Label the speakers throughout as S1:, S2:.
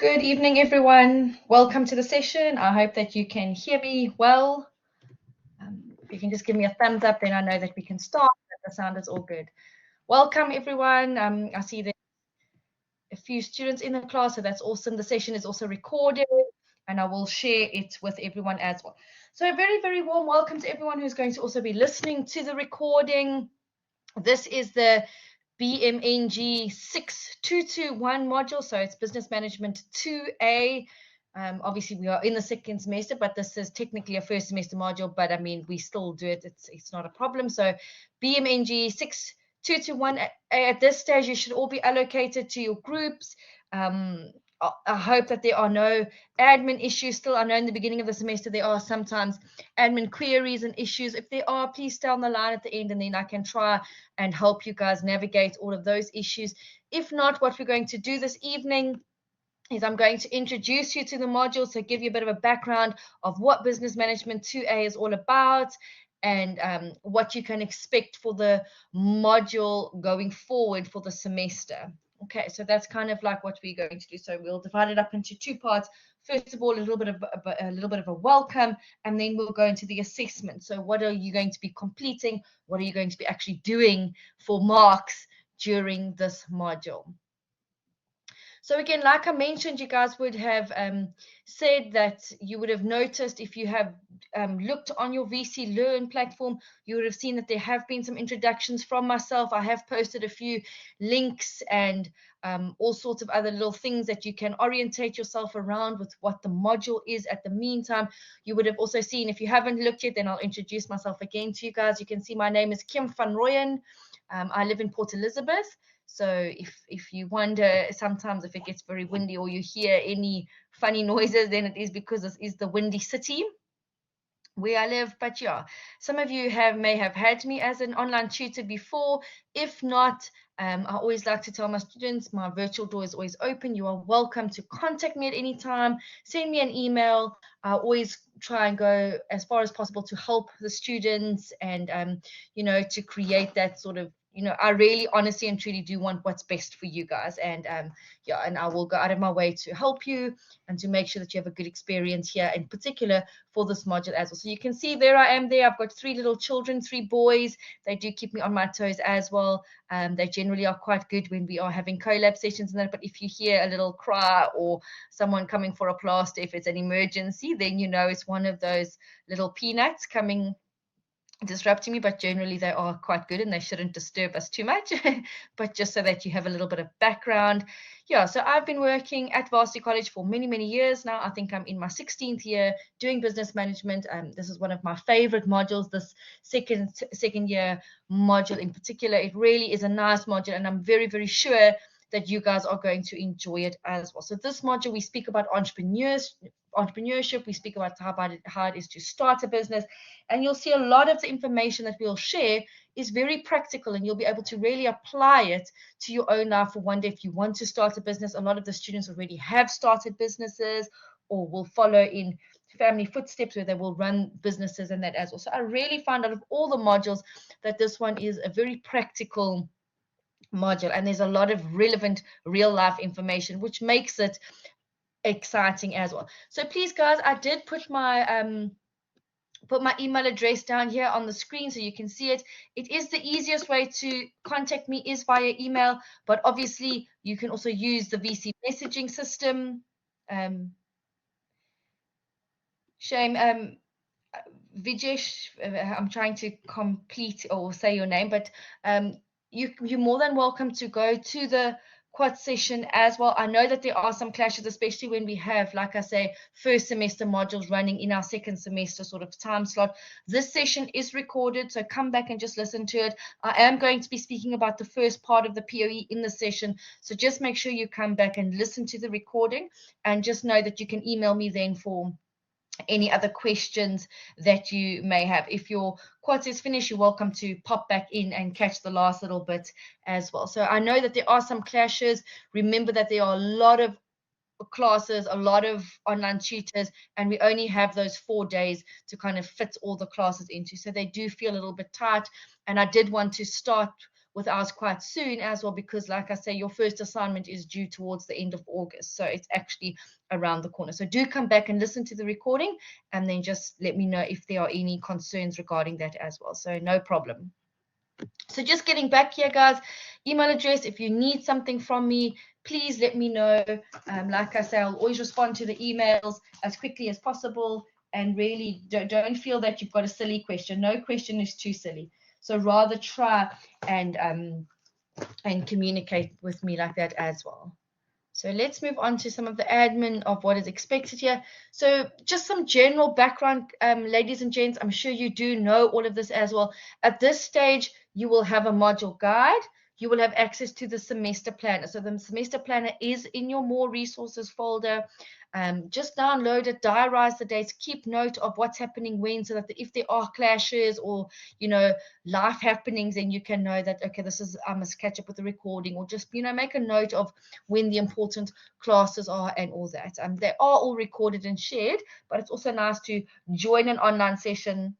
S1: Good evening, everyone. Welcome to the session. I hope that you can hear me well. If you can just give me a thumbs up, then I know that we can start. The sound is all good. Welcome, everyone. I see there's a few students in the class, so that's awesome. The session is also recorded, and I will share it with everyone as well. So a very, very warm welcome to everyone who's going to also be listening to the recording. This is the BMNG 6221 module, so it's Business Management 2A. Obviously, we are in the second semester, but this is technically a first semester module, but I mean, we still do it. It's not a problem. So BMNG 6221, at this stage, you should all be allocated to your groups. I hope that there are no admin issues still. I know in the beginning of the semester there are sometimes admin queries and issues. If there are, please stay on the line at the end, and then I can try and help you guys navigate all of those issues. If not, what we're going to do this evening is I'm going to introduce you to the module, so give you a bit of a background of what Business Management 2A is all about, and what you can expect for the module going forward for the semester. Okay, so that's kind of like what we're going to do. So we'll divide it up into two parts. First of all, a little bit of a welcome, and then we'll go into the assessment. So what are you going to be completing? What are you going to be actually doing for marks during this module? So again, like I mentioned, you guys would have said that you would have noticed, if you have looked on your VC Learn platform, you would have seen that there have been some introductions from myself. I have posted a few links and all sorts of other little things that you can orientate yourself around with what the module is. At the meantime, you would have also seen, if you haven't looked yet, then I'll introduce myself again to you guys. You can see my name is Kim van Rooyen. I live in Port Elizabeth. So if you wonder sometimes if it gets very windy or you hear any funny noises, then it is because this is the windy city where I live. But yeah, some of you may have had me as an online tutor before. If not, I always like to tell my students my virtual door is always open. You are welcome to contact me at any time. Send me an email. I always try and go as far as possible to help the students and to create that sort of, I really honestly and truly do want what's best for you guys, and and I will go out of my way to help you and to make sure that you have a good experience here, in particular for this module as well. So you can see there I am there. I've got 3 little children, 3 boys. They do keep me on my toes as well. They generally are quite good when we are having collab sessions and that, but if you hear a little cry or someone coming for a plaster, if it's an emergency, then you know it's one of those little peanuts coming disrupting me, but generally they are quite good and they shouldn't disturb us too much. But just so that you have a little bit of background, yeah, so I've been working at Varsity College for many years now. I think I'm in my 16th year doing business management. This is one of my favorite modules, this second year module in particular. It really is a nice module, and I'm very sure that you guys are going to enjoy it as well. So this module, we speak about entrepreneurship, we speak about how it is to start a business, and you'll see a lot of the information that we'll share is very practical, and you'll be able to really apply it to your own life for one day if you want to start a business. A lot of the students already have started businesses or will follow in family footsteps where they will run businesses and that as well. So I really find out of all the modules that this one is a very practical module, and there's a lot of relevant real life information, which makes it exciting as well. So please guys, I did put my email address down here on the screen so you can see it. It is the easiest way to contact me is via email, but obviously you can also use the VC messaging system. Shame, Vijesh, I'm trying to complete or say your name, but you're more than welcome to go to the quad session as well. I know that there are some clashes, especially when we have, like I say, first semester modules running in our second semester sort of time slot. This session is recorded, so come back and just listen to it. I am going to be speaking about the first part of the POE in the session, so just make sure you come back and listen to the recording, and just know that you can email me then for any other questions that you may have. If your quads is finished, you're welcome to pop back in and catch the last little bit as well. So I know that there are some clashes. Remember that there are a lot of classes, a lot of online tutors, and we only have those 4 days to kind of fit all the classes into. So they do feel a little bit tight, and I did want to start with ours quite soon as well, because like I say, your first assignment is due towards the end of August. So it's actually around the corner. So do come back and listen to the recording, and then just let me know if there are any concerns regarding that as well. So no problem. So just getting back here, guys, email address, if you need something from me, please let me know. Like I say, I'll always respond to the emails as quickly as possible. And really don't feel that you've got a silly question. No question is too silly. So rather try and communicate with me like that as well. So let's move on to some of the admin of what is expected here. So just some general background, ladies and gents, I'm sure you do know all of this as well. At this stage, you will have a module guide. You will have access to the semester planner. So the semester planner is in your more resources folder. Just download it, diarize the dates, keep note of what's happening when, so that if there are clashes or, you know, life happenings, then you can know that, okay, this is, I must catch up with the recording, or just, you know, make a note of when the important classes are and all that. They are all recorded and shared, but it's also nice to join an online session,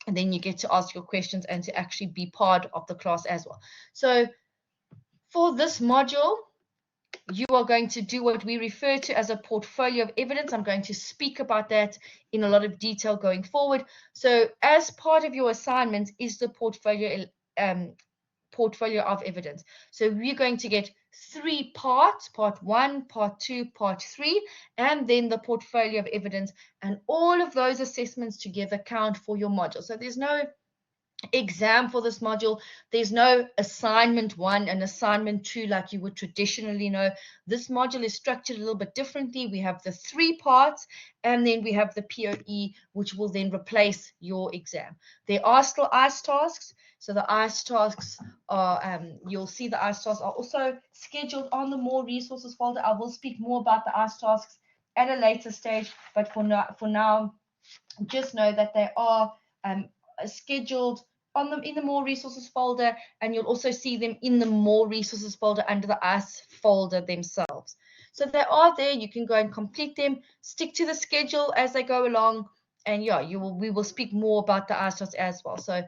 S1: and then you get to ask your questions and to actually be part of the class as well. So for this module, you are going to do what we refer to as a portfolio of evidence. I'm going to speak about that in a lot of detail going forward. So as part of your assignment is the portfolio of evidence. So we're going to get 3 parts, part 1, part 2, part 3, and then the portfolio of evidence. And all of those assessments together count for your module. So there's no exam for this module. There's no assignment 1 and assignment 2 like you would traditionally know. This module is structured a little bit differently. We have the 3 parts, and then we have the POE, which will then replace your exam. There are still ICE tasks. So the ICE tasks are, you'll see the ICE tasks are also scheduled on the more resources folder. I will speak more about the ICE tasks at a later stage, but for now, just know that they are scheduled on them in the more resources folder, and you'll also see them in the more resources folder under the ICE folder themselves. So they are there. You can go and complete them, stick to the schedule as they go along, and yeah, we will speak more about the ICE as well. So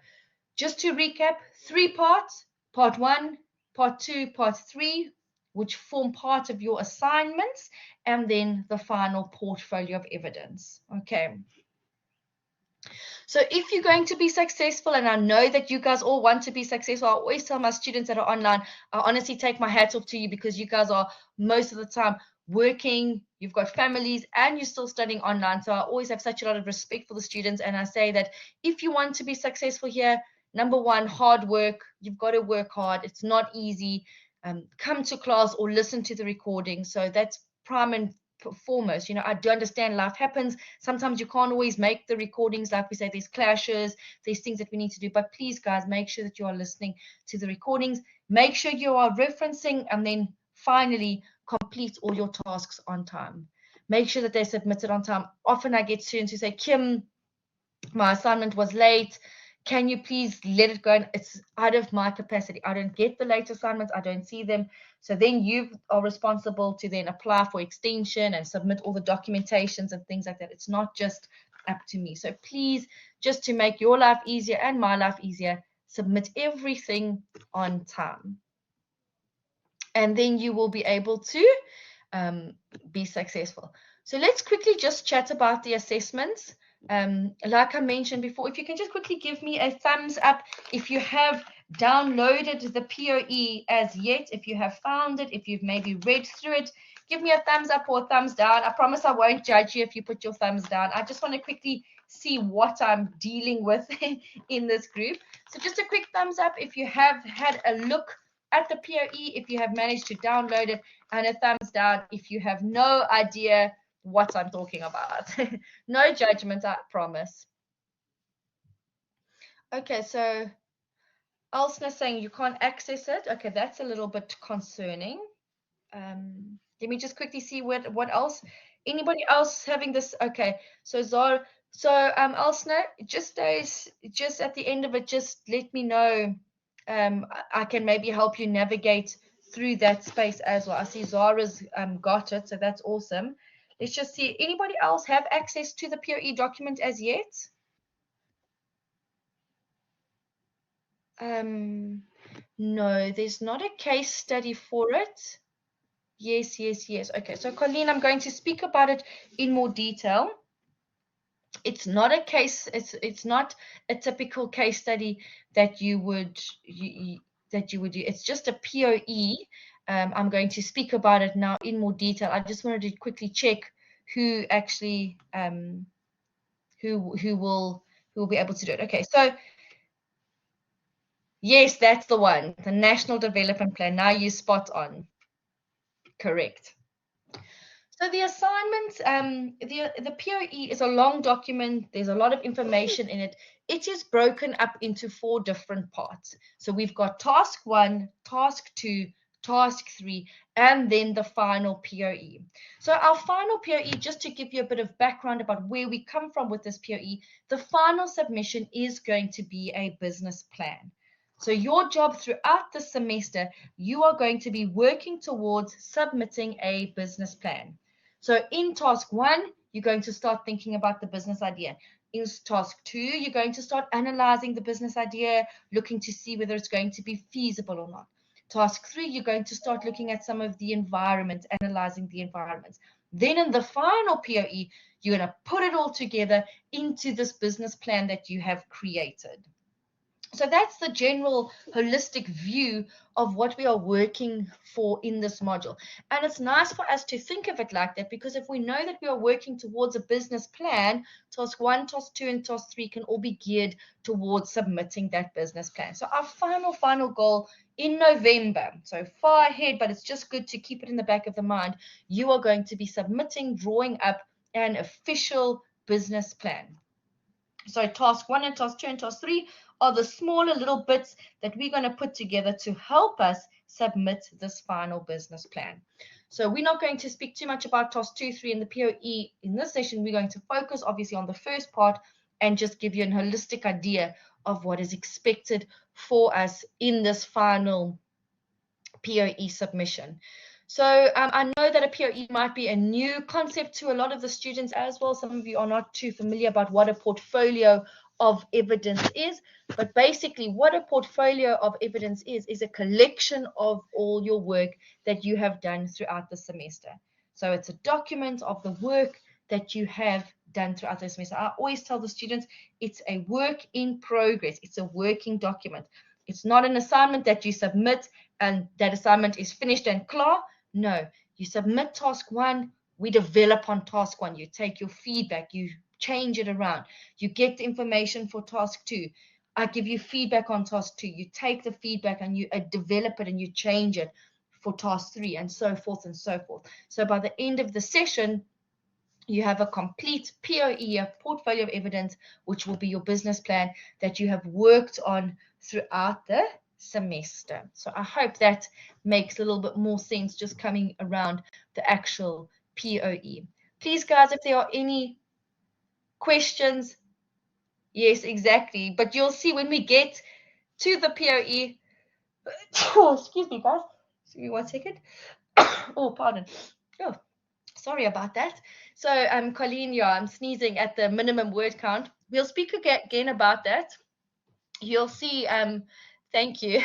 S1: just to recap, 3 parts, part 1, part 2, part 3, which form part of your assignments, and then the final portfolio of evidence. Okay. So if you're going to be successful, and I know that you guys all want to be successful, I always tell my students that are online, I honestly take my hat off to you, because you guys are most of the time working, you've got families, and you're still studying online. So I always have such a lot of respect for the students. And I say that if you want to be successful here, number 1, hard work. You've got to work hard. It's not easy. Come to class or listen to the recording. So that's prime and foremost. You know, I do understand life happens. Sometimes you can't always make the recordings. Like we say, there's clashes, there's things that we need to do. But please, guys, make sure that you are listening to the recordings. Make sure you are referencing, and then finally complete all your tasks on time. Make sure that they're submitted on time. Often I get students who say, Kim, my assignment was late. Can you please let it go? It's out of my capacity. I don't get the late assignments. I don't see them. So then you are responsible to then apply for extension and submit all the documentations and things like that. It's not just up to me. So please, just to make your life easier and my life easier, submit everything on time. And then you will be able to be successful. So let's quickly just chat about the assessments. Like I mentioned before, if you can just quickly give me a thumbs up if you have downloaded the POE as yet, if you have found it, if you've maybe read through it, give me a thumbs up or a thumbs down. I promise I won't judge you if you put your thumbs down. I just want to quickly see what I'm dealing with in this group. So just a quick thumbs up if you have had a look at the POE, if you have managed to download it, and a thumbs down if you have no idea what I'm talking about. No judgment, I promise. Okay, so Elsner saying you can't access it. Okay, that's a little bit concerning. Let me just quickly see what else. Anybody else having this? Okay, so Zara, so Elsner, just at the end of it, just let me know. I can maybe help you navigate through that space as well. I see Zara's got it, so that's awesome. Let's just see. Anybody else have access to the POE document as yet? No, there's not a case study for it. Yes, yes, yes. Okay, so Colleen, I'm going to speak about it in more detail. It's not a case, it's not a typical case study that you would that you would do. It's just a POE. I'm going to speak about it now in more detail. I just wanted to quickly check who actually who will be able to do it. Okay, so yes, that's the one, the National Development Plan. Now you spot on. Correct. So the assignment, the POE is a long document. There's a lot of information in it. It is broken up into 4 different parts. So we've got task 1, task 2, task 3, and then the final POE. So our final POE, just to give you a bit of background about where we come from with this POE, the final submission is going to be a business plan. So your job throughout the semester, you are going to be working towards submitting a business plan. So in task 1, you're going to start thinking about the business idea. In task 2, you're going to start analyzing the business idea, looking to see whether it's going to be feasible or not. Task 3, you're going to start looking at some of the environment, analyzing the environment. Then in the final POE, you're going to put it all together into this business plan that you have created. So that's the general holistic view of what we are working for in this module. And it's nice for us to think of it like that, because if we know that we are working towards a business plan, task 1, task 2, and task 3 can all be geared towards submitting that business plan. So our final goal in November, so far ahead, but it's just good to keep it in the back of the mind, you are going to be submitting, drawing up an official business plan. So task 1 and task 2 and task 3 are the smaller little bits that we're going to put together to help us submit this final business plan. So we're not going to speak too much about task 2, 3 and the POE in this session. We're going to focus obviously on the first part and just give you a holistic idea of what is expected for us in this final POE submission. So I know that a POE might be a new concept to a lot of the students as well. Some of you are not too familiar about what a portfolio of evidence is, but basically what a portfolio of evidence is a collection of all your work that you have done throughout the semester. So it's a document of the work that you have done throughout the semester. I always tell the students it's a work in progress. It's a working document. It's not an assignment that you submit and that assignment is finished and clear. No, you submit task 1, we develop on task 1. You take your feedback, you change it around. You get the information for task 2. I give you feedback on task 2. You take the feedback and you develop it and you change it for task 3, and so forth and so forth. So by the end of the session, you have a complete POE, a portfolio of evidence, which will be your business plan that you have worked on throughout the semester. So I hope that makes a little bit more sense just coming around the actual POE. Please, guys, if there are any questions, yes, exactly. But you'll see when we get to the POE, oh, excuse me, guys. Give me 1 second. Oh, pardon. Oh, sorry about that. So, Colleen, yeah, I'm sneezing at the minimum word count. We'll speak again about that. You'll see, thank you.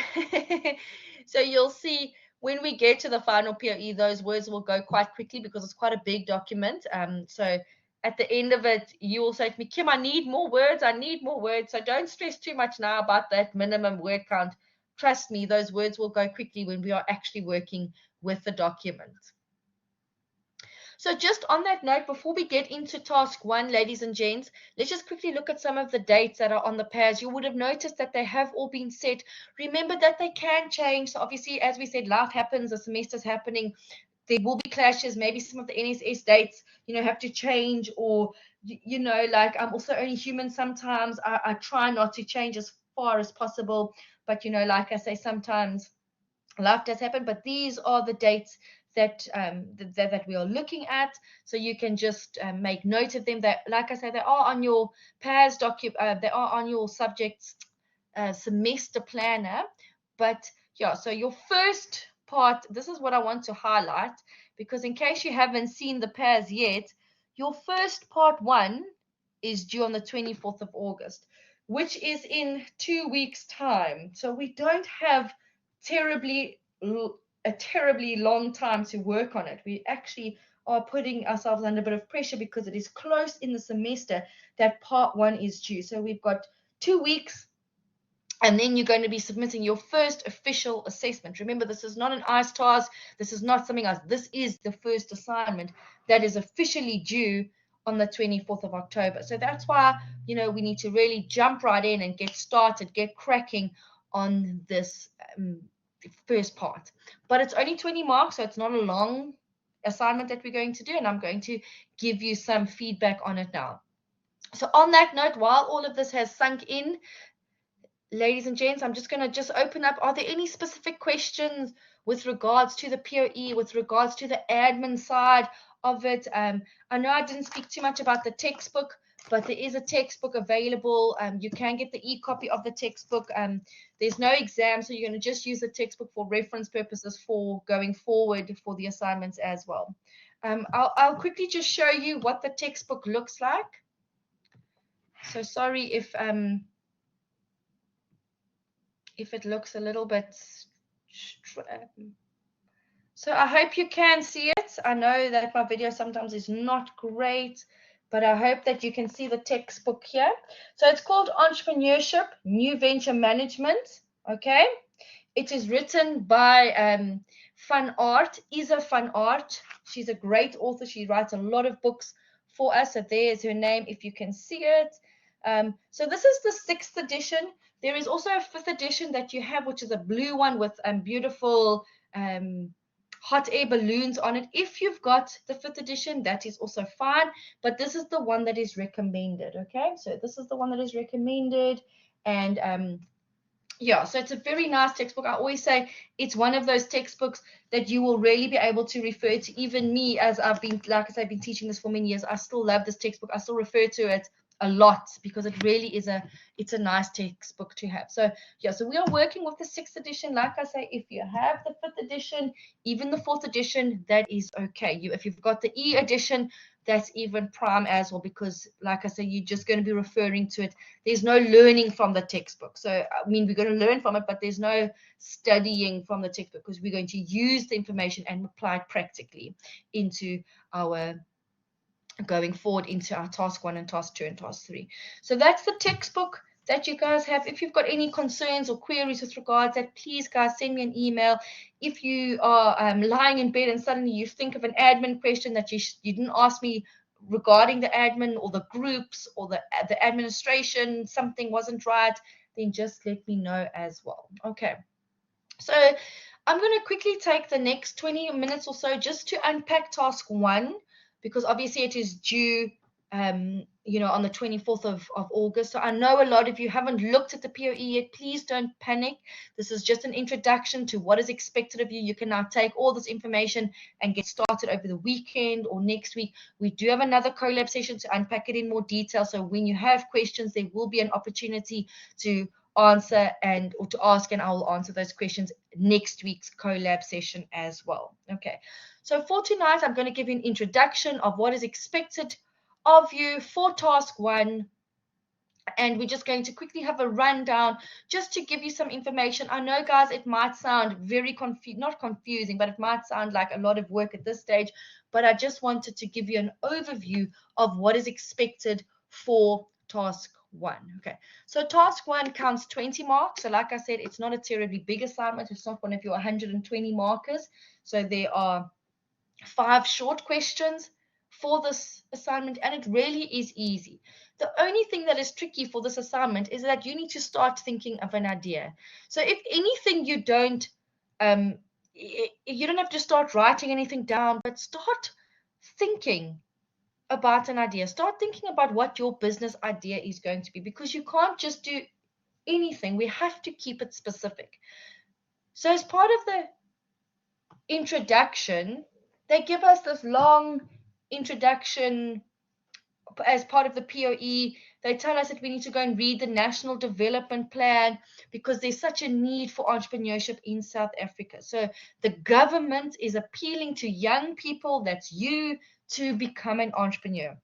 S1: So you'll see when we get to the final POE, those words will go quite quickly because it's quite a big document. So at the end of it, you will say to me, Kim, I need more words. I need more words. So don't stress too much now about that minimum word count. Trust me, those words will go quickly when we are actually working with the document. So just on that note, before we get into task 1, ladies and gents, let's just quickly look at some of the dates that are on the pairs. You would have noticed that they have all been set. Remember that they can change. So obviously, as we said, life happens, the semester's happening. There will be clashes. Maybe some of the NSS dates, have to change, or, like I'm also only human sometimes. I try not to change as far as possible. But, like I say, sometimes life does happen, but these are the dates that that we are looking at, so you can just make note of them. That, like I say, they are on your PAS they are on your subjects semester planner. But yeah, so your first part, this is what I want to highlight, because in case you haven't seen the PAS yet, your first part 1 is due on the 24th of August, which is in 2 weeks time. So we don't have a terribly long time to work on it. We actually are putting ourselves under a bit of pressure because it is close in the semester that part 1 is due. So we've got 2 weeks, and then you're going to be submitting your first official assessment. Remember, this is not an ICE task. This is not something else. This is the first assignment that is officially due on the 24th of October. So that's why, we need to really jump right in and get started, get cracking on this first part. But it's only 20 marks, so it's not a long assignment that we're going to do, and I'm going to give you some feedback on it now. So on that note, while all of this has sunk in, ladies and gents, I'm just going to open up. Are there any specific questions with regards to the POE, with regards to the admin side of it? I know I didn't speak too much about the textbook, but there is a textbook available. You can get the e-copy of the textbook. There's no exam, so you're going to just use the textbook for reference purposes for going forward for the assignments as well. I'll quickly just show you what the textbook looks like. So sorry if it looks a little bit. So I hope you can see it. I know that my video sometimes is not great, but I hope that you can see the textbook here. So it's called Entrepreneurship, New Venture Management. Okay. It is written by Van Aert, Isa Van Aert. She's a great author. She writes a lot of books for us. So there's her name if you can see it. So this is the 6th edition. There is also a 5th edition that you have, which is a blue one with beautiful hot air balloons on it. If you've got the 5th edition, that is also fine. But this is the one that is recommended. Okay, so this is the one that is recommended. And yeah, so it's a very nice textbook. I always say it's one of those textbooks that you will really be able to refer to. Even me, as I've been, like I said, I've been teaching this for many years, I still love this textbook. I still refer to it a lot because it really is it's a nice textbook to have. So yeah, so we are working with the 6th edition. Like I say, if you have the 5th edition, even the 4th edition, that is okay. If you've got the E edition, that's even prime as well, because like I say, you're just going to be referring to it. There's no learning from the textbook. So I mean, we're going to learn from it, but there's no studying from the textbook because we're going to use the information and apply it practically into our going forward into our task 1 and task 2 and task 3. So that's the textbook that you guys have. If you've got any concerns or queries with regards to that, please guys send me an email. If you are lying in bed and suddenly you think of an admin question that you didn't ask me regarding the admin or the groups or the administration, something wasn't right, then just let me know as well. Okay, so I'm going to quickly take the next 20 minutes or so just to unpack task 1, because obviously it is due on the 24th of August. So I know a lot of you haven't looked at the POE yet. Please don't panic. This is just an introduction to what is expected of you. You can now take all this information and get started over the weekend or next week. We do have another collab session to unpack it in more detail. So when you have questions, there will be an opportunity to answer or to ask, and I will answer those questions next week's collab session as well. Okay, so for tonight, I'm going to give you an introduction of what is expected of you for task 1, and we're just going to quickly have a rundown just to give you some information. I know, guys, it might sound very not confusing, but it might sound like a lot of work at this stage, but I just wanted to give you an overview of what is expected for task 1. Okay, so task 1 counts 20 marks. So like I said, it's not a terribly big assignment. It's not one of your 120 markers. So there are 5 short questions for this assignment, and it really is easy. The only thing that is tricky for this assignment is that you need to start thinking of an idea. So if anything, you don't have to start writing anything down, but start thinking about an idea. Start thinking about what your business idea is going to be, because you can't just do anything. We have to keep it specific. So as part of the introduction, they give us this long introduction as part of the POE. They tell us that we need to go and read the National Development Plan because there's such a need for entrepreneurship in South Africa. So the government is appealing to young people, that's you, to become an entrepreneur.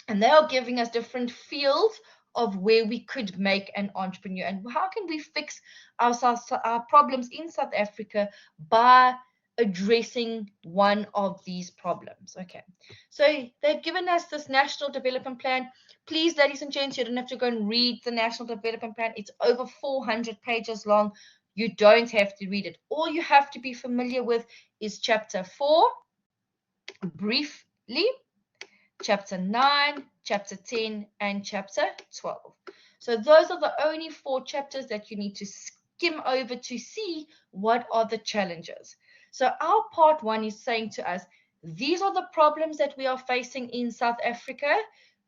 S1: And they are giving us different fields of where we could make an entrepreneur and how can we fix our problems in South Africa by addressing one of these problems. Okay, so they've given us this national development plan. Please, ladies and gents, you don't have to go and read the national development plan. It's over 400 pages long. You don't have to read it. All you have to be familiar with is chapter 4 briefly, chapter 9, chapter 10, and chapter 12. So those are the only 4 chapters that you need to skim over to see what are the challenges. So our part 1 is saying to us, these are the problems that we are facing in South Africa.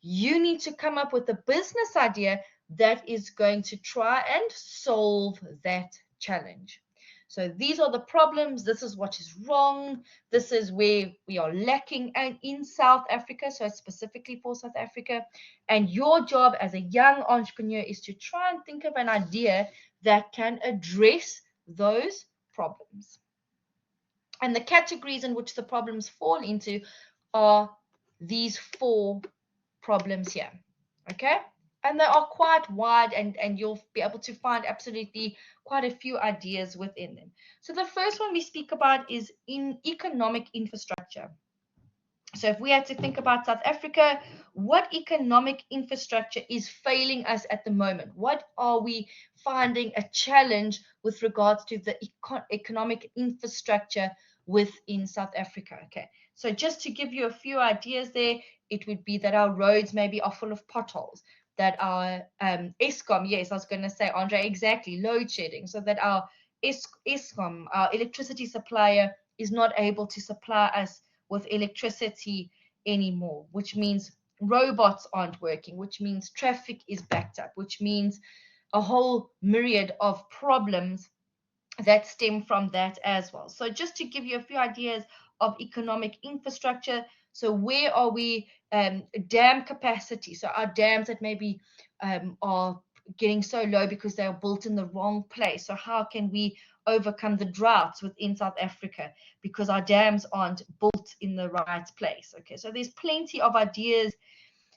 S1: You need to come up with a business idea that is going to try and solve that challenge. So these are the problems. This is what is wrong. This is where we are lacking and in South Africa. So it's specifically for South Africa. And your job as a young entrepreneur is to try and think of an idea that can address those problems. And the categories in which the problems fall into are these 4 problems here. Okay? And they are quite wide, and you'll be able to find absolutely quite a few ideas within them. So the first one we speak about is in economic infrastructure. So if we had to think about South Africa, what economic infrastructure is failing us at the moment? What are we finding a challenge with regards to the economic infrastructure within South Africa? Okay, so just to give you a few ideas there, it would be that our roads maybe are full of potholes, that our Eskom, yes, I was going to say, Andre, exactly, load shedding, so that our Eskom, our electricity supplier, is not able to supply us with electricity anymore, which means robots aren't working, which means traffic is backed up, which means a whole myriad of problems that stem from that as well. So just to give you a few ideas of economic infrastructure, so where are we? Dam capacity. So our dams that maybe are getting so low because they are built in the wrong place. So how can we overcome the droughts within South Africa because our dams aren't built in the right place? Okay, so there's plenty of ideas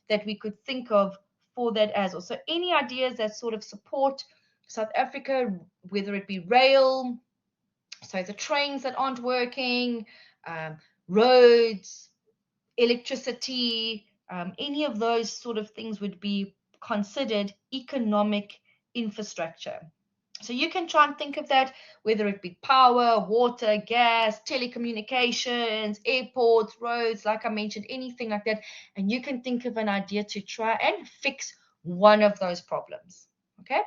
S1: that we could think of for that as well. So any ideas that sort of support South Africa, whether it be rail, so the trains that aren't working, roads, electricity, any of those sort of things would be considered economic infrastructure. So you can try and think of that, whether it be power, water, gas, telecommunications, airports, roads, like I mentioned, anything like that. And you can think of an idea to try and fix one of those problems. Okay.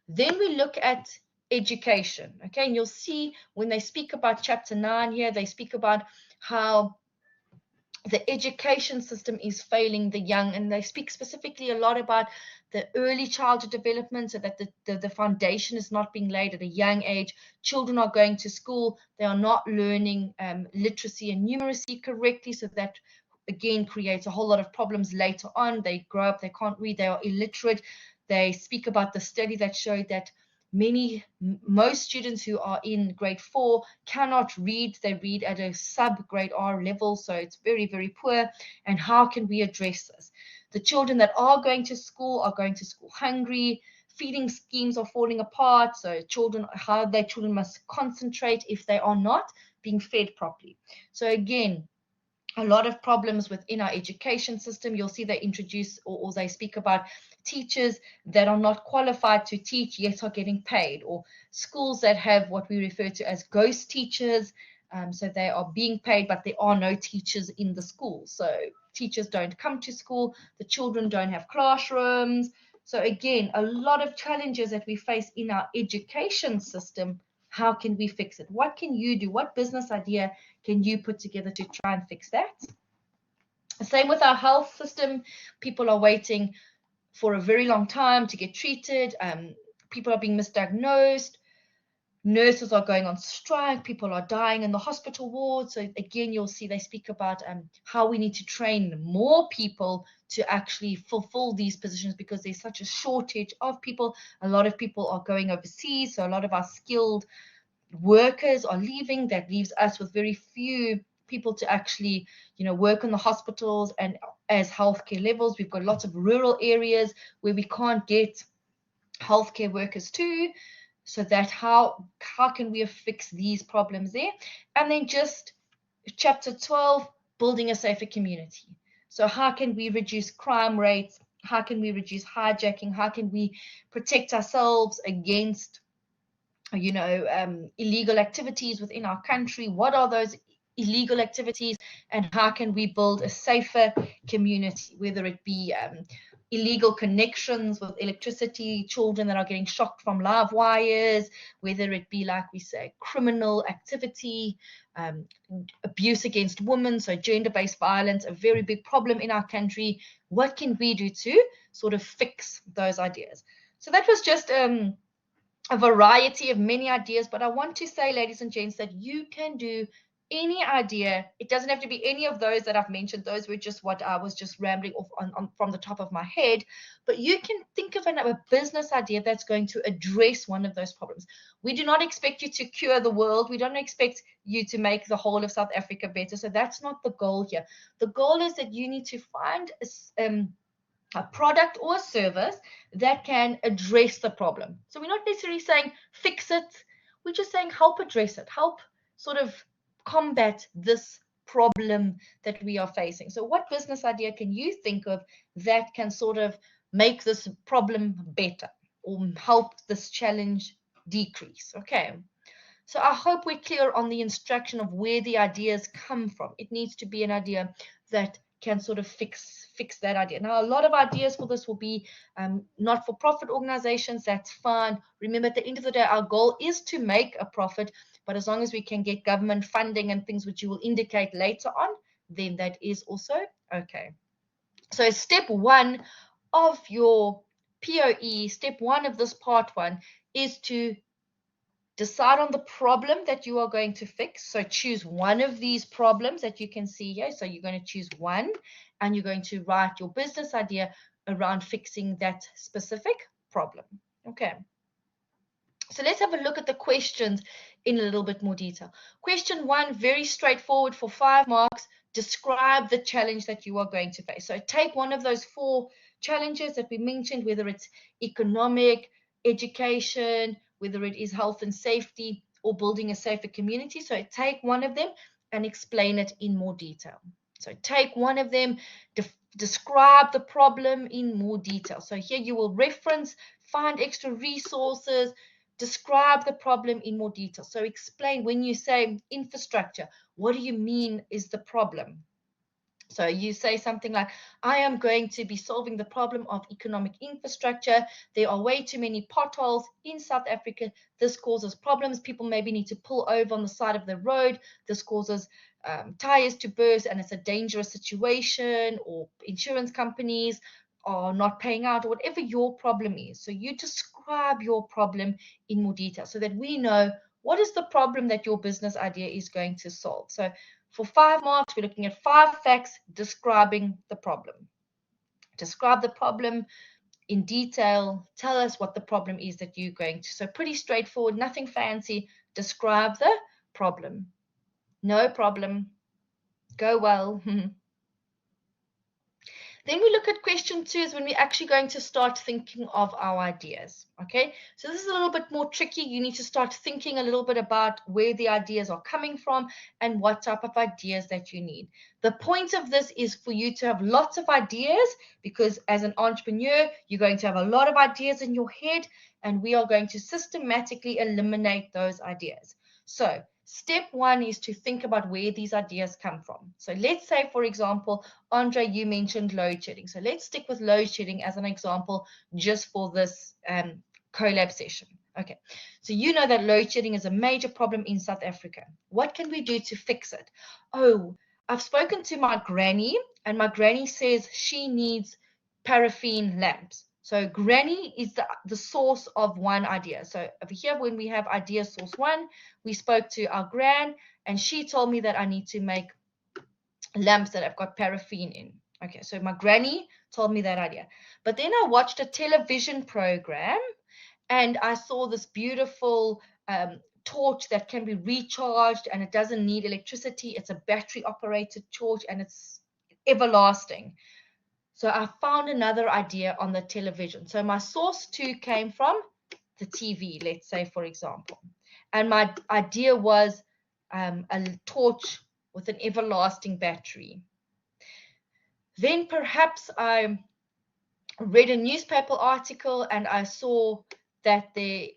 S1: Then we look at education. Okay. And you'll see when they speak about chapter 9 here, they speak about how the education system is failing the young, and they speak specifically a lot about the early childhood development, so that the foundation is not being laid at a young age. Children are going to school, they are not learning literacy and numeracy correctly, so that again creates a whole lot of problems later on. They grow up, they can't read, they are illiterate. They speak about the study that showed that most students who are in grade 4 cannot read. They read at a sub grade R level, so it's very, very poor. And how can we address this? The children that are going to school hungry. Feeding schemes are falling apart, so how their children must concentrate if they are not being fed properly. So again, a lot of problems within our education system. You'll see they introduce or they speak about teachers that are not qualified to teach yet are getting paid, or schools that have what we refer to as ghost teachers. So they are being paid, but there are no teachers in the school. So teachers don't come to school. The children don't have classrooms. So again, a lot of challenges that we face in our education system. How can we fix it? What can you do? What business idea can you put together to try and fix that? Same with our health system. People are waiting for a very long time to get treated. People are being misdiagnosed. Nurses are going on strike. People are dying in the hospital wards. So again, you'll see they speak about how we need to train more people to actually fulfill these positions, because there's such a shortage of people. A lot of people are going overseas, so a lot of our skilled workers are leaving. That leaves us with very few people to actually, work in the hospitals and as healthcare levels. We've got lots of rural areas where we can't get healthcare workers too. So that how can we fix these problems there? And then just chapter 12, building a safer community. So how can we reduce crime rates? How can we reduce hijacking? How can we protect ourselves against, illegal activities within our country? What are those illegal activities, and how can we build a safer community, whether it be illegal connections with electricity, children that are getting shocked from live wires, whether it be, like we say, criminal activity, abuse against women, so gender-based violence, a very big problem in our country. What can we do to sort of fix those ideas? So that was just a variety of many ideas, but I want to say, ladies and gents, that you can do any idea. It doesn't have to be any of those that I've mentioned. Those were just what I was just rambling off on from the top of my head. But you can think of a business idea that's going to address one of those problems. We do not expect you to cure the world. We don't expect you to make the whole of South Africa better. So that's not the goal here. The goal is that you need to find a product or a service that can address the problem. So we're not necessarily saying fix it. We're just saying help address it, help sort of combat this problem that we are facing. So what business idea can you think of that can sort of make this problem better or help this challenge decrease? Okay. So I hope we're clear on the instruction of where the ideas come from. It needs to be an idea that can sort of fix that idea. Now, a lot of ideas for this will be not-for-profit organizations. That's fine. Remember, at the end of the day, our goal is to make a profit, but as long as we can get government funding and things which you will indicate later on, then that is also okay. So step one of your POE, step one of this part one, is to decide on the problem that you are going to fix. So choose one of these problems that you can see here. So you're going to choose one, and you're going to write your business idea around fixing that specific problem. Okay. So let's have a look at the questions in a little bit more detail. Question one, very straightforward for 5 marks. Describe the challenge that you are going to face. So take one of those 4 challenges that we mentioned, whether it's economic, education, whether it is health and safety, or building a safer community. So take one of them and explain it in more detail. So take one of them, describe the problem in more detail. So here you will reference, find extra resources, describe the problem in more detail. So explain, when you say infrastructure, what do you mean is the problem? So you say something like, I am going to be solving the problem of economic infrastructure. There are way too many potholes in South Africa. This causes problems. People maybe need to pull over on the side of the road. This causes tires to burst, and it's a dangerous situation, or insurance companies are not paying out, or whatever your problem is. So you describe your problem in more detail so that we know what is the problem that your business idea is going to solve. So for 5 marks, we're looking at 5 facts describing the problem. Describe the problem in detail. Tell us what the problem is that you're going to. So pretty straightforward, nothing fancy. Describe the problem. No problem. Go well. Then we look at question 2 is when we're actually going to start thinking of our ideas. Okay, so this is a little bit more tricky. You need to start thinking a little bit about where the ideas are coming from and what type of ideas that you need. The point of this is for you to have lots of ideas, because as an entrepreneur, you're going to have a lot of ideas in your head, and we are going to systematically eliminate those ideas. So step 1 is to think about where these ideas come from. So let's say, for example, Andre, you mentioned load shedding. So let's stick with load shedding as an example just for this collab session. Okay, so you know that load shedding is a major problem in South Africa. What can we do to fix it? Oh, I've spoken to my granny, and my granny says she needs paraffin lamps. So granny is the source of one idea. So over here, when we have idea source 1, we spoke to our gran, and she told me that I need to make lamps that have got paraffin in. Okay, so my granny told me that idea. But then I watched a television program, and I saw this beautiful torch that can be recharged and it doesn't need electricity. It's a battery operated torch and it's everlasting. So I found another idea on the television. So my source 2 came from the TV, let's say, for example. And my idea was a torch with an everlasting battery. Then perhaps I read a newspaper article and I saw that there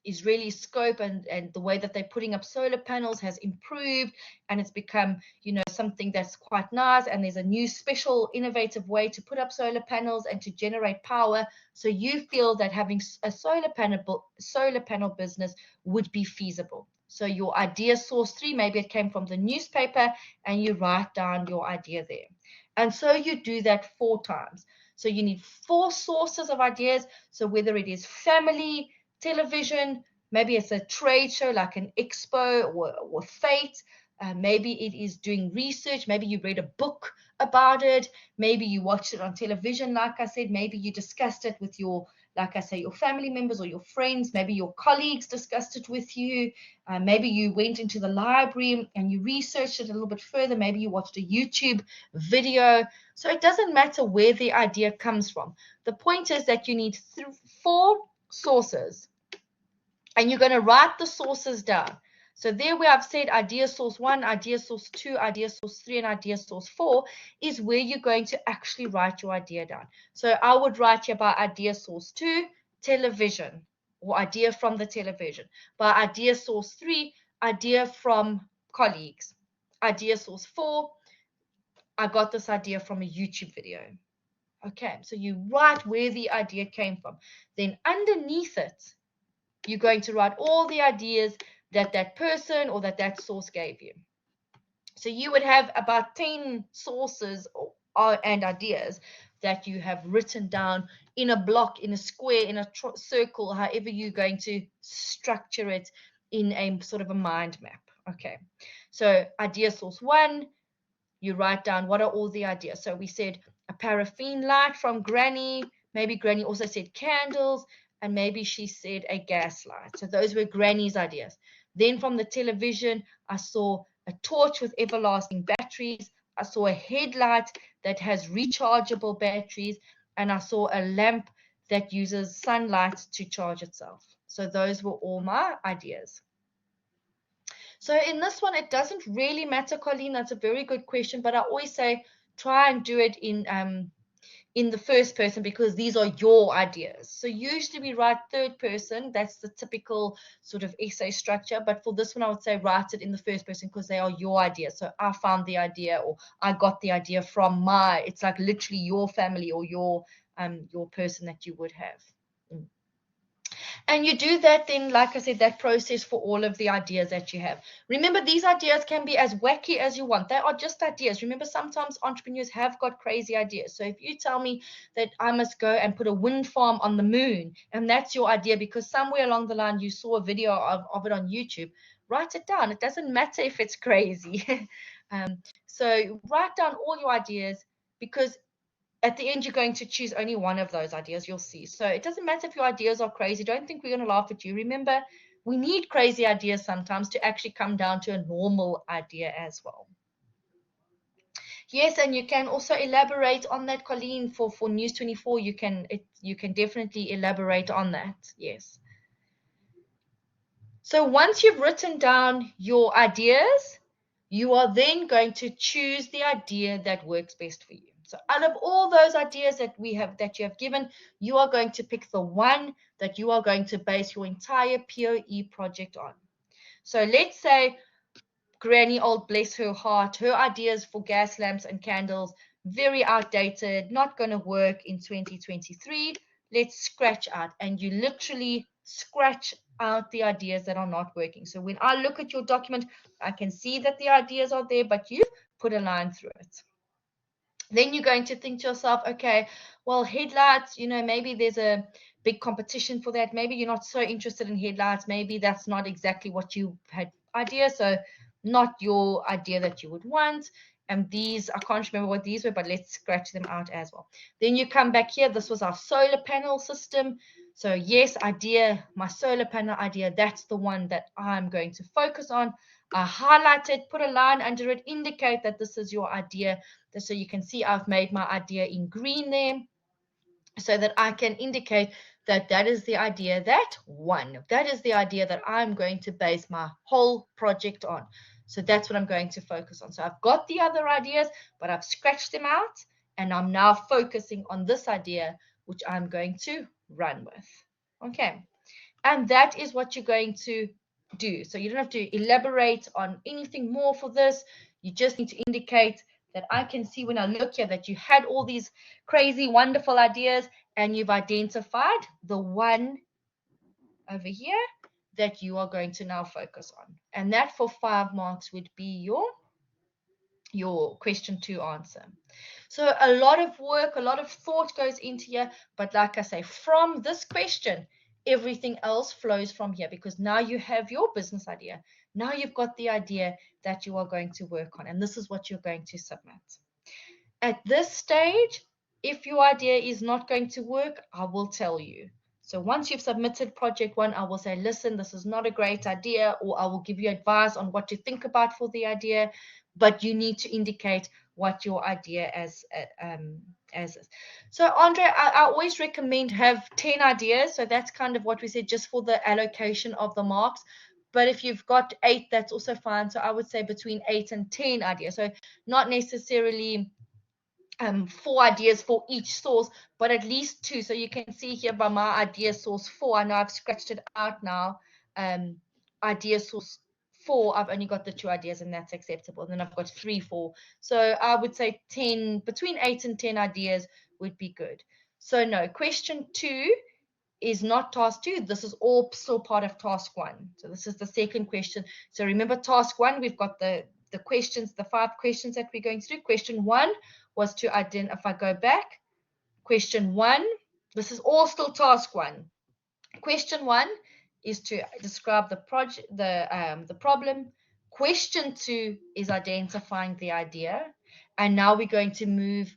S1: is really scope and the way that they're putting up solar panels has improved and it's become, you know, something that's quite nice, and there's a new special innovative way to put up solar panels and to generate power. So you feel that having a solar panel business would be feasible. So your idea source 3, maybe it came from the newspaper, and you write down your idea there. And so you do that 4 times. So you need 4 sources of ideas. So whether it is family, television, maybe it's a trade show like an expo or fete, maybe it is doing research, maybe you read a book about it, maybe you watched it on television, like I said, maybe you discussed it with your, like I say, your family members or your friends, maybe your colleagues discussed it with you, maybe you went into the library and you researched it a little bit further, maybe you watched a YouTube video. So it doesn't matter where the idea comes from. The point is that you need 4 sources, and you're going to write the sources down. So there where I've said idea source 1, idea source 2, idea source 3, and idea source 4 is where you're going to actually write your idea down. So I would write here by idea source 2, television, or idea from the television. By idea source 3, idea from colleagues. Idea source 4, I got this idea from a YouTube video. Okay, so you write where the idea came from. Then underneath it, you're going to write all the ideas that that person or that source gave you. So you would have about 10 sources and ideas that you have written down in a block, in a square, in a circle, however you're going to structure it in a sort of a mind map. Okay, so idea source 1, you write down what are all the ideas. So we said a paraffin light from Granny. Maybe Granny also said candles, and maybe she said a gas light. So those were Granny's ideas. Then from the television, I saw a torch with everlasting batteries. I saw a headlight that has rechargeable batteries, and I saw a lamp that uses sunlight to charge itself. So those were all my ideas. So in this one, it doesn't really matter, Colleen. That's a very good question, but I always say try and do it in the first person because these are your ideas. So usually we write third person. That's the typical sort of essay structure. But for this one, I would say write it in the first person because they are your ideas. So I found the idea, or I got the idea from my. It's like literally your family or your person that you would have. And you do that then, like I said, that process for all of the ideas that you have. Remember, these ideas can be as wacky as you want. They are just ideas. Remember, sometimes entrepreneurs have got crazy ideas. So if you tell me that I must go and put a wind farm on the moon, and that's your idea because somewhere along the line you saw a video of it on YouTube, write it down. It doesn't matter if it's crazy. So write down all your ideas because at the end, you're going to choose only one of those ideas, you'll see. So it doesn't matter if your ideas are crazy. Don't think we're going to laugh at you. Remember, we need crazy ideas sometimes to actually come down to a normal idea as well. Yes, and you can also elaborate on that, Colleen, for News 24. You can definitely elaborate on that. Yes. So once you've written down your ideas, you are then going to choose the idea that works best for you. So out of all those ideas that you have given, you are going to pick the one that you are going to base your entire POE project on. So let's say Granny, old bless her heart, her ideas for gas lamps and candles, very outdated, not going to work in 2023. Let's scratch out. And you literally scratch out the ideas that are not working. So when I look at your document, I can see that the ideas are there, but you've put a line through it. Then you're going to think to yourself, okay, well, headlights, maybe there's a big competition for that. Maybe you're not so interested in headlights. Maybe that's not exactly what you had idea. So not your idea that you would want. And these, I can't remember what these were, but let's scratch them out as well. Then you come back here. This was our solar panel system. So yes, idea, my solar panel idea, that's the one that I'm going to focus on. I highlight it, put a line under it, indicate that this is your idea. So you can see I've made my idea in green there, so that I can indicate that that is the idea that is the idea that I'm going to base my whole project on. So that's what I'm going to focus on. So I've got the other ideas, but I've scratched them out, and I'm now focusing on this idea, which I'm going to run with. Okay. And that is what you're going to do. So you don't have to elaborate on anything more for this. You just need to indicate that I can see when I look here that you had all these crazy, wonderful ideas, and you've identified the one over here that you are going to now focus on. And that for 5 marks would be your question 2 answer. So a lot of work, a lot of thought goes into here, but like I say, from this question, everything else flows from here, because now you have your business idea. Now you've got the idea that you are going to work on, and this is what you're going to submit. At this stage, if your idea is not going to work, I will tell you. So once you've submitted project 1, I will say, listen, this is not a great idea, or I will give you advice on what to think about for the idea, but you need to indicate what your idea as is. So Andre, I always recommend have 10 ideas. So that's kind of what we said, just for the allocation of the marks. But if you've got 8, that's also fine. So I would say between 8 and 10 ideas. So not necessarily 4 ideas for each source, but at least 2. So you can see here by my idea source 4, I know I've scratched it out now. Idea source 4, I've only got the 2 ideas, and that's acceptable. And then I've got 3, 4. So I would say 10, between 8 and 10 ideas would be good. So no, question 2 is not task 2. This is all still part of task 1. So this is the second question. So remember, task 1, we've got the questions, the 5 questions that we're going to do. Question 1 was to identify. If I go back, question 1, this is all still task 1. Question 1 is to describe the project, the problem. Question 2 is identifying the idea, and now we're going to move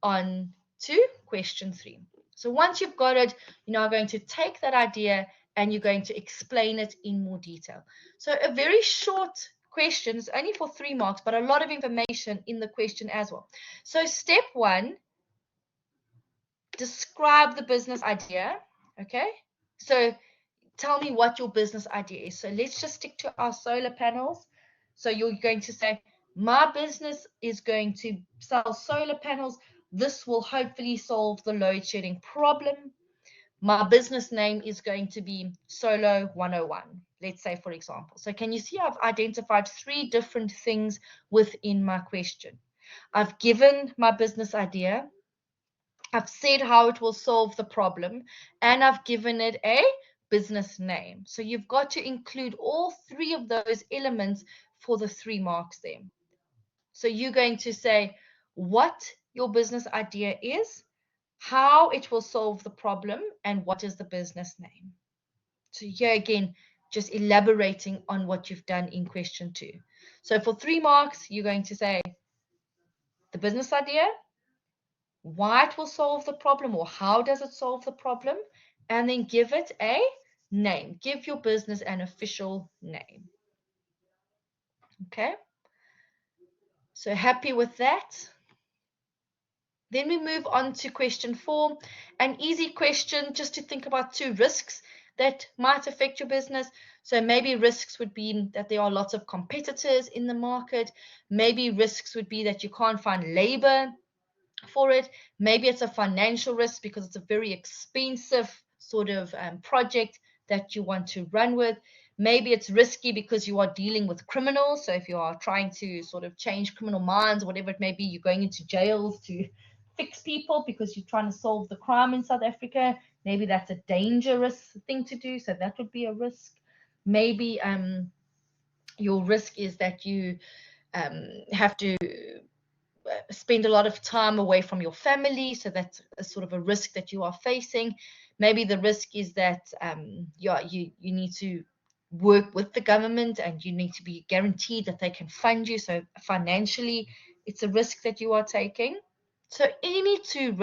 S1: on to question 3. So once you've got it, you're now going to take that idea and you're going to explain it in more detail. So a very short question is only for 3 marks, but a lot of information in the question as well. So step 1, describe the business idea. Okay, so tell me what your business idea is. So let's just stick to our solar panels. So you're going to say, my business is going to sell solar panels. This will hopefully solve the load shedding problem. My business name is going to be Solo 101, let's say, for example. So can you see I've identified 3 different things within my question? I've given my business idea, I've said how it will solve the problem, and I've given it a business name. So you've got to include all 3 of those elements for the 3 marks there. So you're going to say what your business idea is, how it will solve the problem, and what is the business name. So here again, just elaborating on what you've done in question 2. So for 3 marks, you're going to say the business idea, why it will solve the problem, or how does it solve the problem, and then give it a name. Give your business an official name. Okay, so happy with that? Then we move on to question 4, an easy question just to think about 2 risks that might affect your business. So maybe risks would be that there are lots of competitors in the market. Maybe risks would be that you can't find labor for it. Maybe it's a financial risk because it's a very expensive sort of project that you want to run with. Maybe it's risky because you are dealing with criminals. So if you are trying to sort of change criminal minds, whatever it may be, you're going into jails to fix people because you're trying to solve the crime in South Africa. Maybe that's a dangerous thing to do. So that would be a risk. Maybe your risk is that you have to spend a lot of time away from your family, so that's a sort of a risk that you are facing. Maybe the risk is that you need to work with the government and you need to be guaranteed that they can fund you, so financially it's a risk that you are taking. So any 2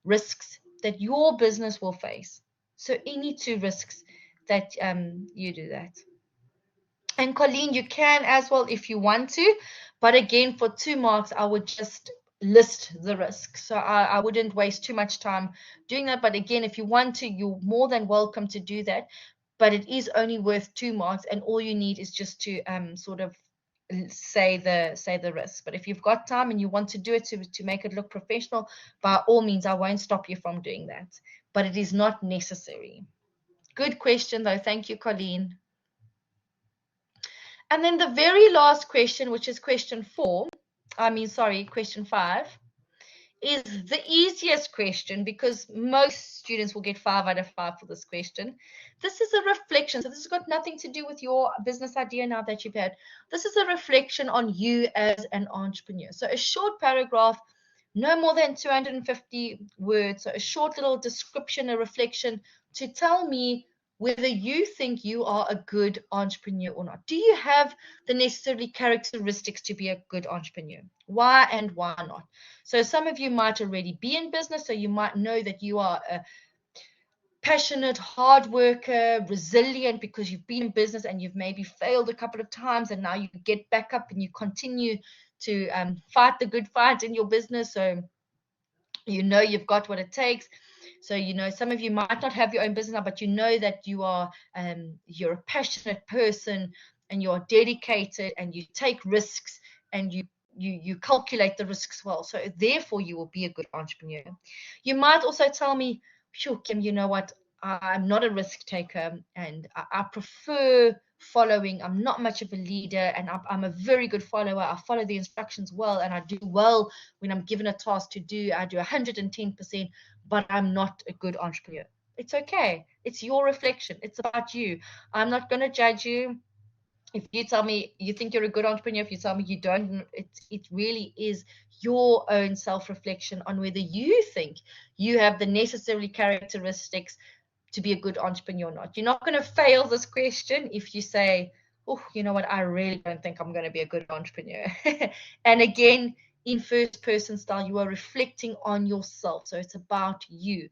S1: risks that your business will face. So any 2 risks that you do that. And Colleen, you can as well if you want to, but again, for 2 marks, I would just list the risk. So I wouldn't waste too much time doing that. But again, if you want to, you're more than welcome to do that. But it is only worth 2 marks, and all you need is just to sort of say the risk. But if you've got time and you want to do it to make it look professional, by all means, I won't stop you from doing that. But it is not necessary. Good question, though. Thank you, Colleen. And then the very last question, which is question 5, is the easiest question because most students will get 5 out of 5 for this question. This is a reflection. So this has got nothing to do with your business idea now that you've had. This is a reflection on you as an entrepreneur. So a short paragraph, no more than 250 words. So a short little description, a reflection to tell me whether you think you are a good entrepreneur or not. Do you have the necessary characteristics to be a good entrepreneur? Why and why not? So some of you might already be in business, so you might know that you are a passionate, hard worker, resilient because you've been in business and you've maybe failed a couple of times and now you get back up and you continue to fight the good fight in your business. So you know you've got what it takes. So you know some of you might not have your own business now, but you know that you are you're a passionate person and you're dedicated and you take risks and you calculate the risks well. So therefore you will be a good entrepreneur. You might also tell me, sure, Kim, you know what, I'm not a risk taker and I prefer following. I'm not much of a leader and I'm a very good follower. I follow the instructions well and I do well when I'm given a task to do. I do 110%, but I'm not a good entrepreneur. It's okay. It's your reflection. It's about you. I'm not going to judge you. If you tell me you think you're a good entrepreneur, if you tell me you don't, it really is your own self-reflection on whether you think you have the necessary characteristics to be a good entrepreneur or not. You're not going to fail this question if you say, oh, you know what, I really don't think I'm going to be a good entrepreneur. And again, in first person style, you are reflecting on yourself. So it's about you.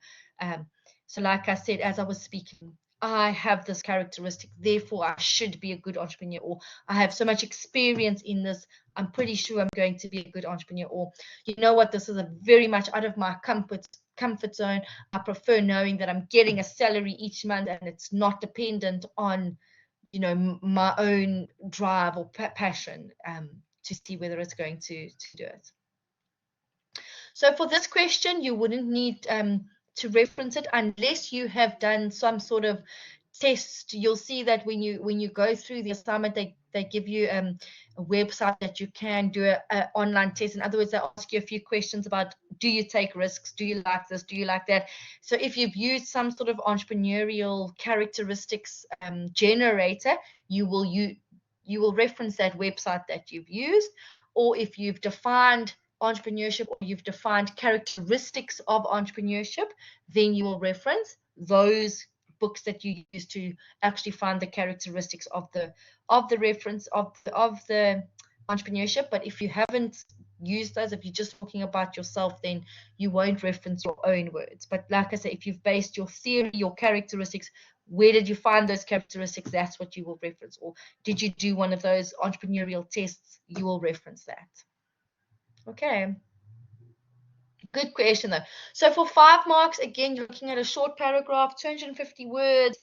S1: So like I said, as I was speaking, I have this characteristic, therefore I should be a good entrepreneur, or I have so much experience in this, I'm pretty sure I'm going to be a good entrepreneur, or you know what, this is a very much out of my comfort zone. I prefer knowing that I'm getting a salary each month and it's not dependent on, you know, my own drive or passion to see whether it's going to do it. So for this question, you wouldn't need to reference it unless you have done some sort of test. You'll see that when you go through the assignment, they give you a website that you can do an online test. In other words, they ask you a few questions about, do you take risks? Do you like this? Do you like that? So if you've used some sort of entrepreneurial characteristics generator, you will reference that website that you've used. Or if you've defined entrepreneurship or you've defined characteristics of entrepreneurship, then you will reference those books that you use to actually find the characteristics of the reference of the entrepreneurship. But if you haven't used those, if you're just talking about yourself, then you won't reference your own words. But like I say, if you've based your theory, your characteristics, where did you find those characteristics? That's what you will reference. Or did you do one of those entrepreneurial tests? You will reference that. Okay. Good question though. So for 5 marks, again, you're looking at a short paragraph, 250 words.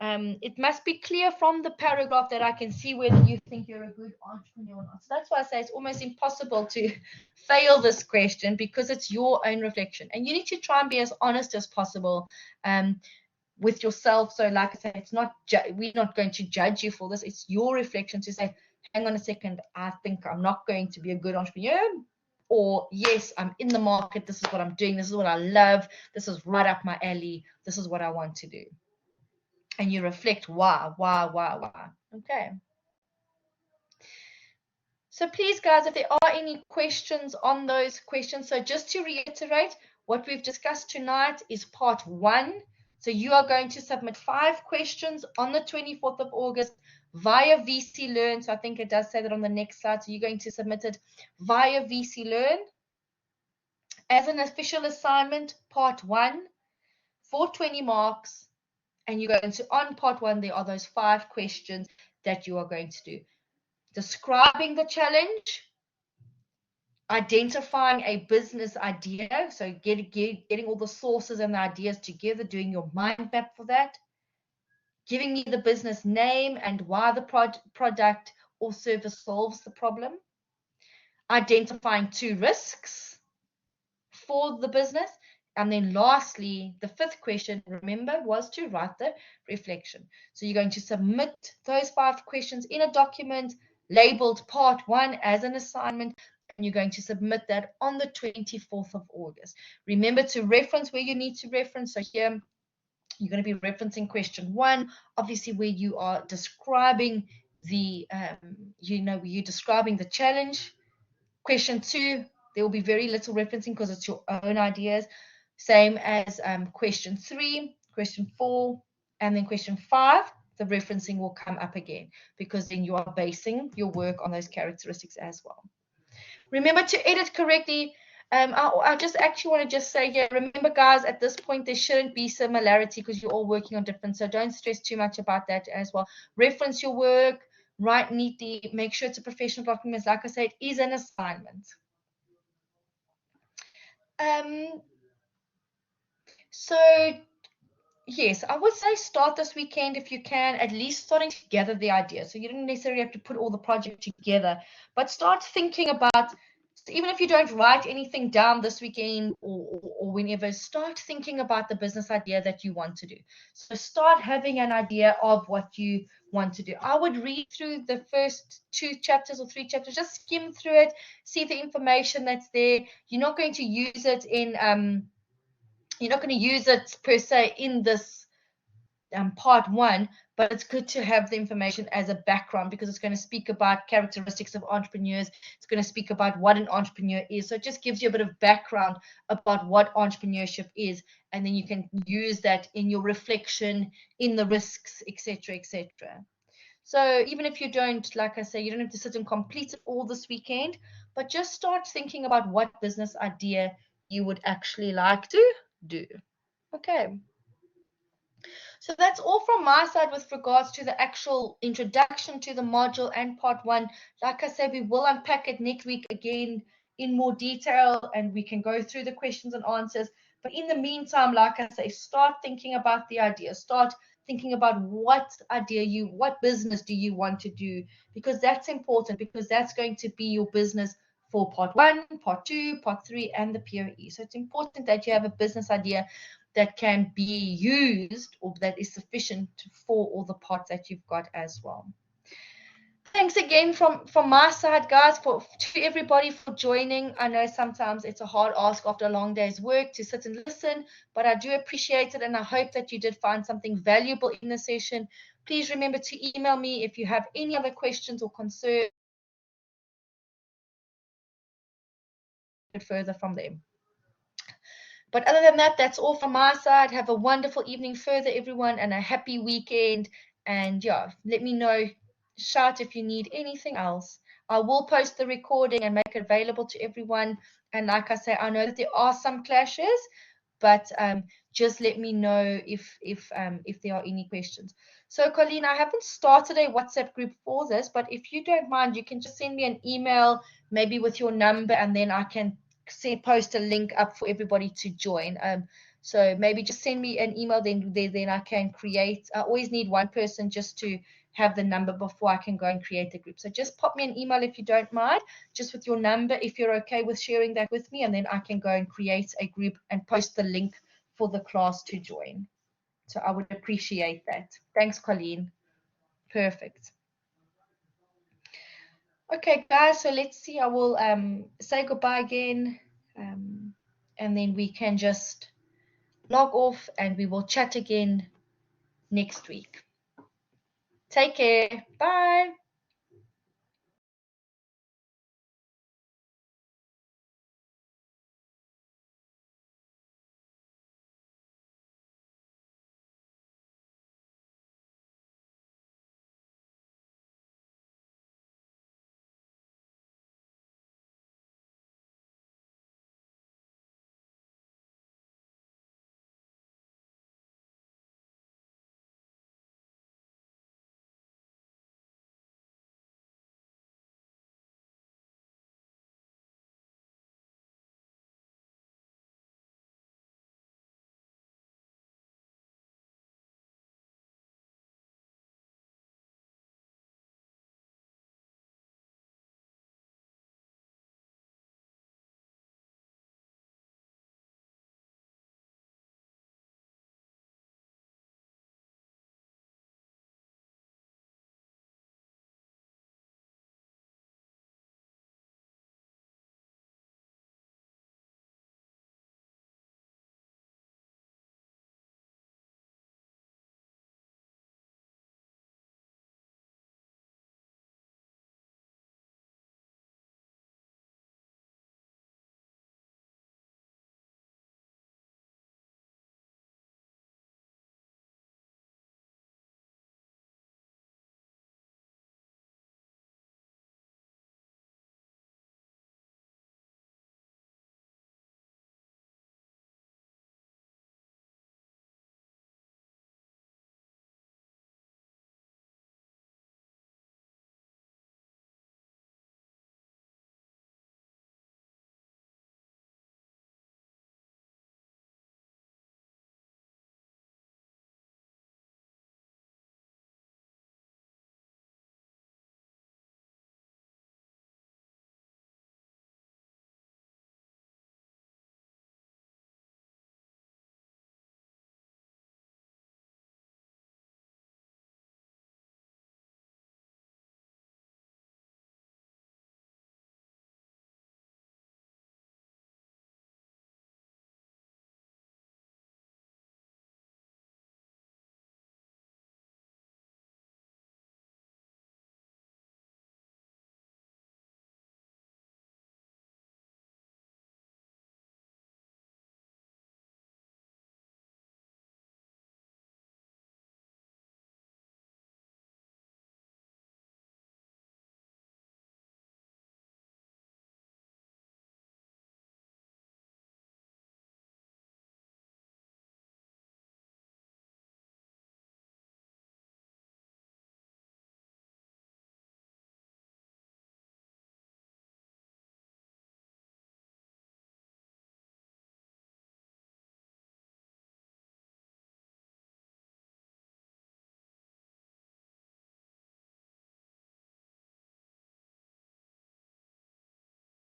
S1: It must be clear from the paragraph that I can see whether you think you're a good entrepreneur or not. So that's why I say it's almost impossible to fail this question because it's your own reflection. And you need to try and be as honest as possible with yourself. So like I say, it's not we're not going to judge you for this. It's your reflection to say, hang on a second, I think I'm not going to be a good entrepreneur. Or yes, I'm in the market, this is what I'm doing, this is what I love, this is right up my alley, this is what I want to do. And you reflect why. Okay. So please, guys, if there are any questions on those questions, so just to reiterate, what we've discussed tonight is part 1. So you are going to submit 5 questions on the 24th of August via VC Learn. So I think it does say that on the next slide. So you're going to submit it via VC Learn as an official assignment, part 1, for 20 marks. And you go into on part 1, there are those 5 questions that you are going to do. Describing the challenge, identifying a business idea, so getting all the sources and the ideas together, doing your mind map for that, giving me the business name and why the product or service solves the problem, identifying 2 risks for the business, and then lastly, the 5th question, remember, was to write the reflection. So you're going to submit those 5 questions in a document labeled part 1 as an assignment, and you're going to submit that on the 24th of August. Remember to reference where you need to reference. So here you're going to be referencing question 1, obviously where you are describing the, you're describing the challenge. Question 2, there will be very little referencing because it's your own ideas. Same as question 3, question 4, and then question 5, the referencing will come up again because then you are basing your work on those characteristics as well. Remember to edit correctly. I just actually want to just say here, remember guys, at this point there shouldn't be similarity because you're all working on different, so don't stress too much about that as well. Reference your work, write neatly, make sure it's a professional document. Like I said, it is an assignment. So yes, I would say start this weekend if you can, at least starting to gather the ideas. So you don't necessarily have to put all the project together, but start thinking about, even if you don't write anything down this weekend or whenever, start thinking about the business idea that you want to do. So start having an idea of what you want to do. I would read through the first 2 chapters or 3 chapters, just skim through it, see the information that's there. You're not going to use it in you're not going to use it per se in this part 1, but it's good to have the information as a background because it's going to speak about characteristics of entrepreneurs. It's going to speak about what an entrepreneur is. So it just gives you a bit of background about what entrepreneurship is, and then you can use that in your reflection, in the risks, etc., etc. So even if you don't, like I say, you don't have to sit and complete it all this weekend, but just start thinking about what business idea you would actually like to do. Okay. So that's all from my side with regards to the actual introduction to the module and part 1. Like I said, we will unpack it next week again in more detail and we can go through the questions and answers. But in the meantime, like I say, start thinking about the idea. Start thinking about what business do you want to do? Because that's important, because that's going to be your business for part 1, part 2, part 3, and the POE. So it's important that you have a business idea that can be used or that is sufficient for all the parts that you've got as well. Thanks again from my side, guys, to everybody for joining. I know sometimes it's a hard ask after a long day's work to sit and listen, but I do appreciate it, and I hope that you did find something valuable in the session. Please remember to email me if you have any other questions or concerns further from them. But other than that, that's all from my side. Have a wonderful evening further, everyone, and a happy weekend. And yeah, let me know, shout if you need anything else. I will post the recording and make it available to everyone. And like I say, I know that there are some clashes, but just let me know if there are any questions. So Colleen, I haven't started a WhatsApp group for this, but if you don't mind, you can just send me an email, maybe with your number, and then I can post a link up for everybody to join. So maybe just send me an email, then I can create. I always need one person just to have the number before I can go and create the group. So just pop me an email if you don't mind, just with your number, if you're okay with sharing that with me, and then I can go and create a group and post the link for the class to join. So I would appreciate that. Thanks, Colleen. Perfect. Okay, guys, so let's see. I will say goodbye again, and then we can just log off and we will chat again next week. Take care. Bye.